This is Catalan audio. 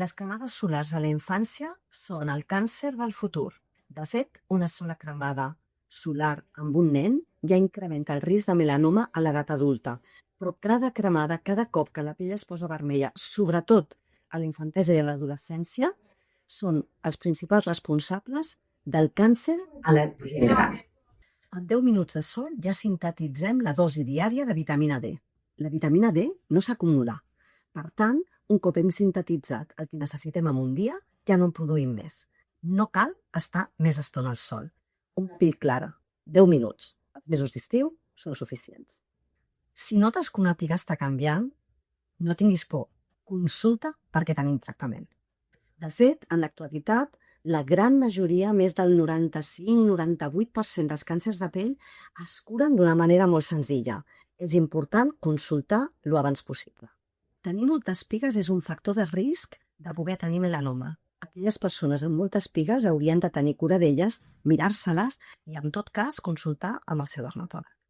Les cremades solars a la infància són el càncer del futur. De fet, una sola cremada solar amb un nen ja incrementa el risc de melanoma a l'edat adulta. Però cada cremada, cada cop que la pell es posa vermella, sobretot a la infantesa i a l'adolescència, són els principals responsables del càncer a la gent gran. En 10 minuts de sol ja sintetitzem la dosi diària de vitamina D. La vitamina D no s'acumula. Per tant, un cop hem sintetitzat el que necessitem en un dia, ja no en produïm més. No cal estar més estona al sol. Una pell clara, 10 minuts. Els mesos d'estiu són suficients. Si notes que una piga està canviant, no tinguis por. Consulta perquè tenim tractament. De fet, en l'actualitat, la gran majoria, més del 95-98% dels càncers de pell, es curen d'una manera molt senzilla. És important consultar lo abans possible. Tenir moltes pigues és un factor de risc de poder tenir melanoma. Aquelles persones amb moltes pigues haurien de tenir cura d'elles, mirar-se-les i, en tot cas, consultar amb el seu dermatòleg.